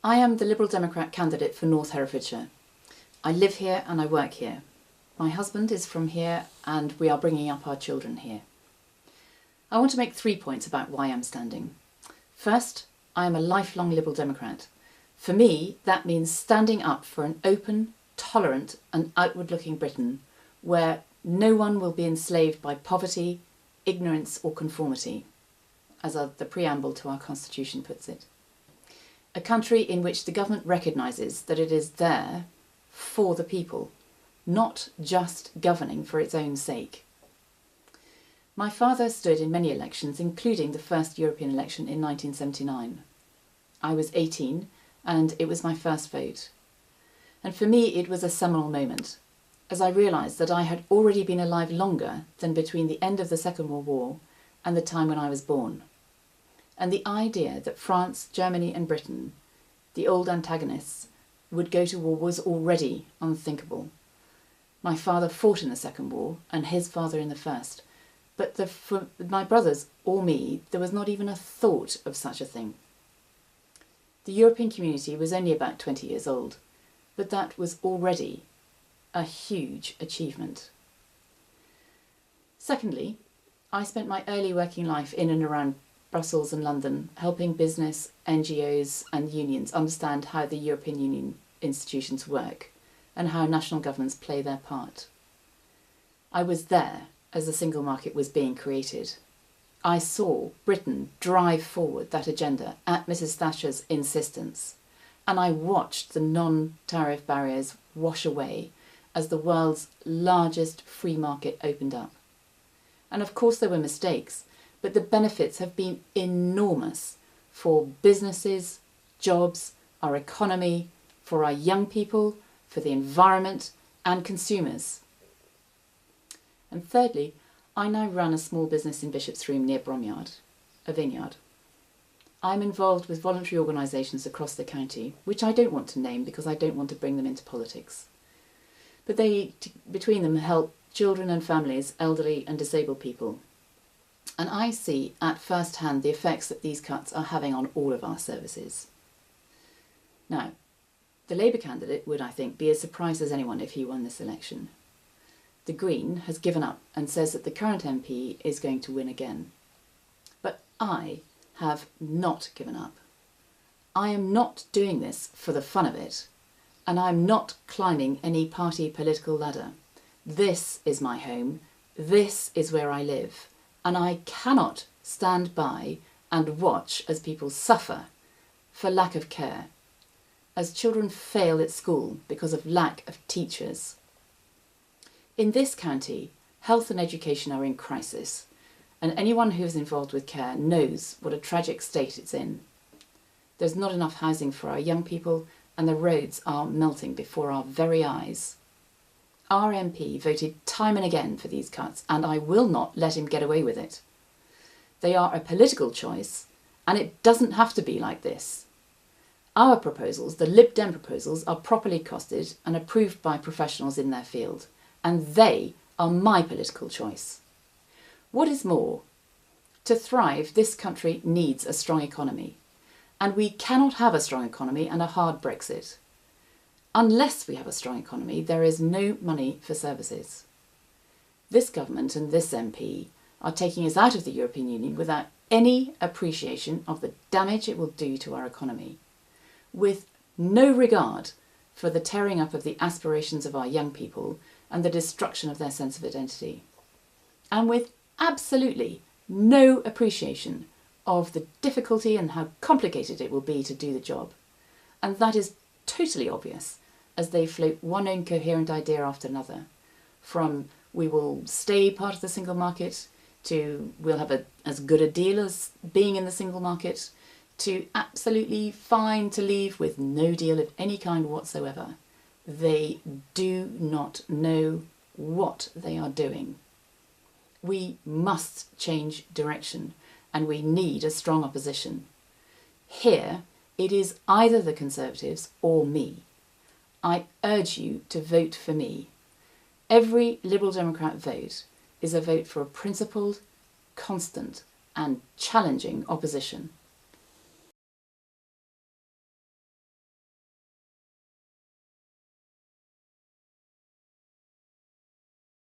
I am the Liberal Democrat candidate for North Herefordshire. I live here and I work here. My husband is from here and we are bringing up our children here. I want to make 3 points about why I'm standing. First, I am a lifelong Liberal Democrat. For me, that means standing up for an open, tolerant and outward-looking Britain where no one will be enslaved by poverty, ignorance or conformity, as the preamble to our Constitution puts it. A country in which the government recognises that it is there for the people, not just governing for its own sake. My father stood in many elections, including the first European election in 1979. I was 18 and it was my first vote. And for me it was a seminal moment, as I realised that I had already been alive longer than between the end of the Second World War and the time when I was born. And the idea that France, Germany and Britain, the old antagonists, would go to war was already unthinkable. My father fought in the Second War and his father in the First, but for my brothers or me, there was not even a thought of such a thing. The European community was only about 20 years old, but that was already a huge achievement. Secondly, I spent my early working life in and around Brussels and London, helping business, NGOs and unions understand how the European Union institutions work and how national governments play their part. I was there as the single market was being created. I saw Britain drive forward that agenda at Mrs. Thatcher's insistence, and I watched the non-tariff barriers wash away as the world's largest free market opened up. And of course there were mistakes, but the benefits have been enormous for businesses, jobs, our economy, for our young people, for the environment and consumers. And thirdly, I now run a small business in Bishopsroom near Bromyard, a vineyard. I'm involved with voluntary organisations across the county, which I don't want to name because I don't want to bring them into politics. But they, between them, help children and families, elderly and disabled people. And I see at first hand the effects that these cuts are having on all of our services. Now, the Labour candidate would, I think, be as surprised as anyone if he won this election. The Green has given up and says that the current MP is going to win again. But I have not given up. I am not doing this for the fun of it, and I'm not climbing any party political ladder. This is my home, this is where I live, and I cannot stand by and watch as people suffer for lack of care, as children fail at school because of lack of teachers. In this county, health and education are in crisis, and anyone who is involved with care knows what a tragic state it's in. There's not enough housing for our young people, and the roads are melting before our very eyes. Our MP voted time and again for these cuts, and I will not let him get away with it. They are a political choice, and it doesn't have to be like this. Our proposals, the Lib Dem proposals, are properly costed and approved by professionals in their field, and they are my political choice. What is more, to thrive, this country needs a strong economy, and we cannot have a strong economy and a hard Brexit. Unless we have a strong economy, there is no money for services. This government and this MP are taking us out of the European Union without any appreciation of the damage it will do to our economy, with no regard for the tearing up of the aspirations of our young people and the destruction of their sense of identity, and with absolutely no appreciation of the difficulty and how complicated it will be to do the job. And that is totally obvious as they float one incoherent idea after another, from we will stay part of the single market, to we'll have as good a deal as being in the single market, to absolutely fine to leave with no deal of any kind whatsoever. They do not know what they are doing. We must change direction, and we need a strong opposition. Here, it is either the Conservatives or me. I urge you to vote for me. Every Liberal Democrat vote is a vote for a principled, constant and challenging opposition.